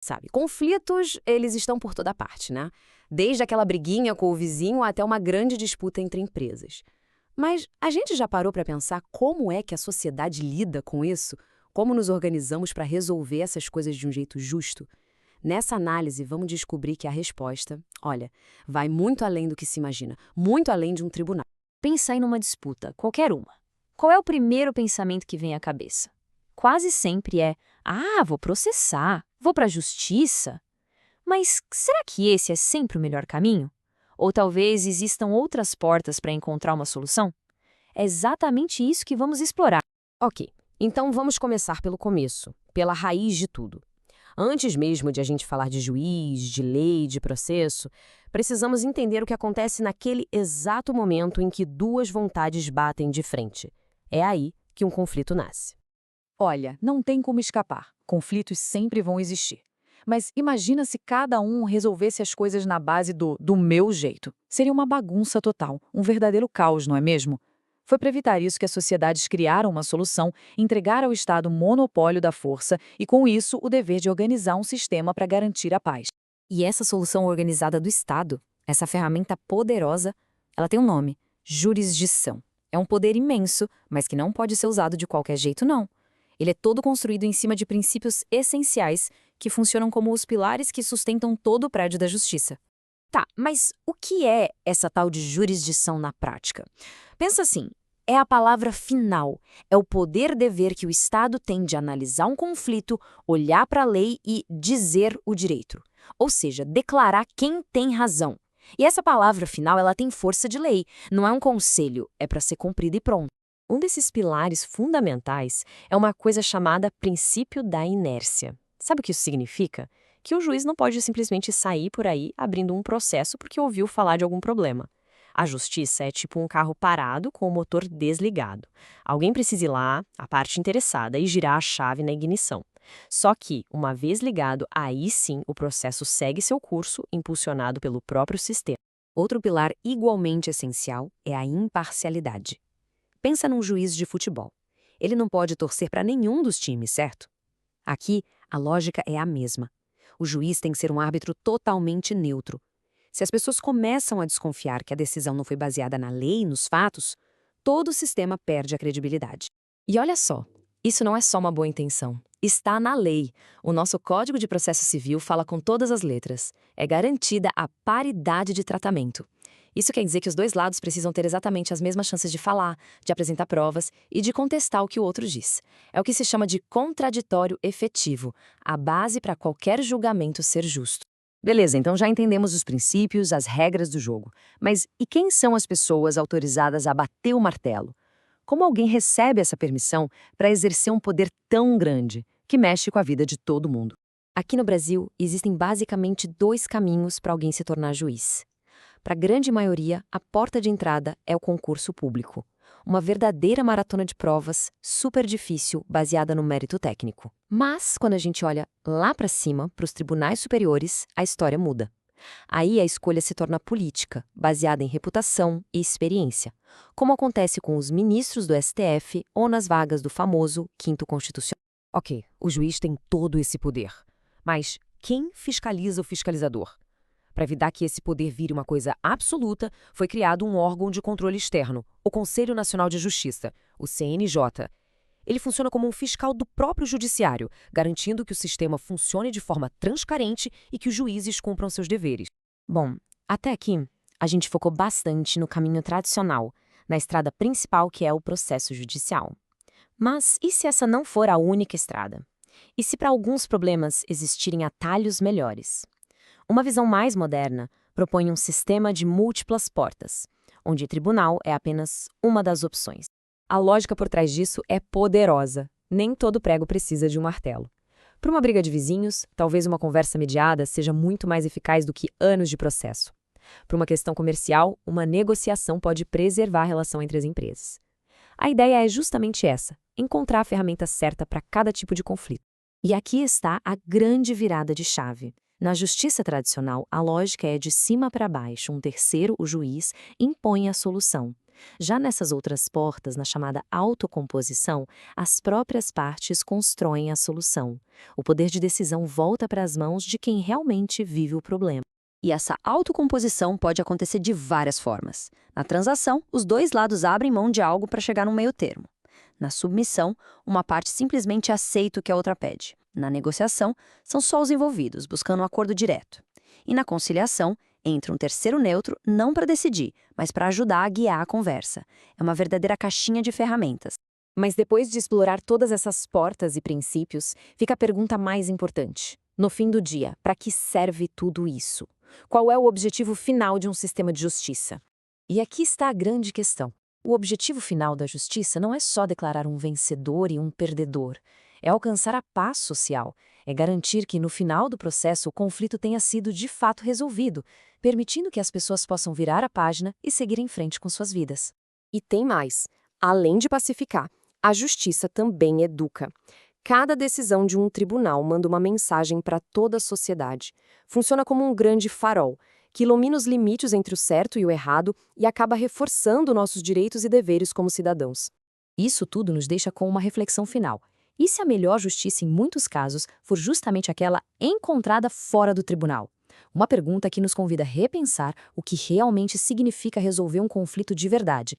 Sabe, conflitos, eles estão por toda parte, né? Desde aquela briguinha com o vizinho até uma grande disputa entre empresas. Mas a gente já parou para pensar como é que a sociedade lida com isso? Como nos organizamos para resolver essas coisas de um jeito justo? Nessa análise, vamos descobrir que a resposta, olha, vai muito além do que se imagina, muito além de um tribunal. Pensa em numa disputa, qualquer uma. Qual é o primeiro pensamento que vem à cabeça? Quase sempre é: ah, vou processar, vou para a justiça. Mas será que esse é sempre o melhor caminho? Ou talvez existam outras portas para encontrar uma solução? É exatamente isso que vamos explorar. Ok, então vamos começar pelo começo, pela raiz de tudo. Antes mesmo de a gente falar de juiz, de lei, de processo, precisamos entender o que acontece naquele exato momento em que duas vontades batem de frente. É aí que um conflito nasce. Olha, não tem como escapar. Conflitos sempre vão existir. Mas imagina se cada um resolvesse as coisas na base do meu jeito. Seria uma bagunça total, um verdadeiro caos, não é mesmo? Foi para evitar isso que as sociedades criaram uma solução, entregar ao Estado o monopólio da força e, com isso, o dever de organizar um sistema para garantir a paz. E essa solução organizada do Estado, essa ferramenta poderosa, ela tem um nome: jurisdição. É um poder imenso, mas que não pode ser usado de qualquer jeito, não. Ele é todo construído em cima de princípios essenciais que funcionam como os pilares que sustentam todo o prédio da justiça. Tá, mas o que é essa tal de jurisdição na prática? Pensa assim, é a palavra final, é o poder-dever que o Estado tem de analisar um conflito, olhar para a lei e dizer o direito. Ou seja, declarar quem tem razão. E essa palavra final, ela tem força de lei, não é um conselho, é para ser cumprida e pronto. Um desses pilares fundamentais é uma coisa chamada princípio da inércia. Sabe o que isso significa? Que o juiz não pode simplesmente sair por aí abrindo um processo porque ouviu falar de algum problema. A justiça é tipo um carro parado com o motor desligado. Alguém precisa ir lá, a parte interessada, e girar a chave na ignição. Só que, uma vez ligado, aí sim o processo segue seu curso, impulsionado pelo próprio sistema. Outro pilar igualmente essencial é a imparcialidade. Pensa num juiz de futebol. Ele não pode torcer para nenhum dos times, certo? Aqui, a lógica é a mesma. O juiz tem que ser um árbitro totalmente neutro. Se as pessoas começam a desconfiar que a decisão não foi baseada na lei e nos fatos, todo o sistema perde a credibilidade. E olha só, isso não é só uma boa intenção. Está na lei. O nosso Código de Processo Civil fala com todas as letras. É garantida a paridade de tratamento. Isso quer dizer que os dois lados precisam ter exatamente as mesmas chances de falar, de apresentar provas e de contestar o que o outro diz. É o que se chama de contraditório efetivo, a base para qualquer julgamento ser justo. Beleza, então já entendemos os princípios, as regras do jogo. Mas e quem são as pessoas autorizadas a bater o martelo? Como alguém recebe essa permissão para exercer um poder tão grande, que mexe com a vida de todo mundo? Aqui no Brasil, existem basicamente dois caminhos para alguém se tornar juiz. Para a grande maioria, a porta de entrada é o concurso público. Uma verdadeira maratona de provas, super difícil, baseada no mérito técnico. Mas, quando a gente olha lá para cima, para os tribunais superiores, a história muda. Aí a escolha se torna política, baseada em reputação e experiência, como acontece com os ministros do STF ou nas vagas do famoso Quinto Constitucional. Ok, o juiz tem todo esse poder. Mas quem fiscaliza o fiscalizador? Para evitar que esse poder vire uma coisa absoluta, foi criado um órgão de controle externo, o Conselho Nacional de Justiça, o CNJ. Ele funciona como um fiscal do próprio judiciário, garantindo que o sistema funcione de forma transparente e que os juízes cumpram seus deveres. Bom, até aqui, a gente focou bastante no caminho tradicional, na estrada principal que é o processo judicial. Mas e se essa não for a única estrada? E se para alguns problemas existirem atalhos melhores? Uma visão mais moderna propõe um sistema de múltiplas portas, onde o tribunal é apenas uma das opções. A lógica por trás disso é poderosa. Nem todo prego precisa de um martelo. Para uma briga de vizinhos, talvez uma conversa mediada seja muito mais eficaz do que anos de processo. Para uma questão comercial, uma negociação pode preservar a relação entre as empresas. A ideia é justamente essa: encontrar a ferramenta certa para cada tipo de conflito. E aqui está a grande virada de chave. Na justiça tradicional, a lógica é de cima para baixo. Um terceiro, o juiz, impõe a solução. Já nessas outras portas, na chamada autocomposição, as próprias partes constroem a solução. O poder de decisão volta para as mãos de quem realmente vive o problema. E essa autocomposição pode acontecer de várias formas. Na transação, os dois lados abrem mão de algo para chegar num meio termo. Na submissão, uma parte simplesmente aceita o que a outra pede. Na negociação, são só os envolvidos, buscando um acordo direto. E na conciliação, entra um terceiro neutro, não para decidir, mas para ajudar a guiar a conversa. É uma verdadeira caixinha de ferramentas. Mas depois de explorar todas essas portas e princípios, fica a pergunta mais importante. No fim do dia, para que serve tudo isso? Qual é o objetivo final de um sistema de justiça? E aqui está a grande questão. O objetivo final da justiça não é só declarar um vencedor e um perdedor. É alcançar a paz social. É garantir que, no final do processo, o conflito tenha sido de fato resolvido, permitindo que as pessoas possam virar a página e seguir em frente com suas vidas. E tem mais. Além de pacificar, a justiça também educa. Cada decisão de um tribunal manda uma mensagem para toda a sociedade. Funciona como um grande farol, que ilumina os limites entre o certo e o errado e acaba reforçando nossos direitos e deveres como cidadãos. Isso tudo nos deixa com uma reflexão final. E se a melhor justiça, em muitos casos, for justamente aquela encontrada fora do tribunal? Uma pergunta que nos convida a repensar o que realmente significa resolver um conflito de verdade,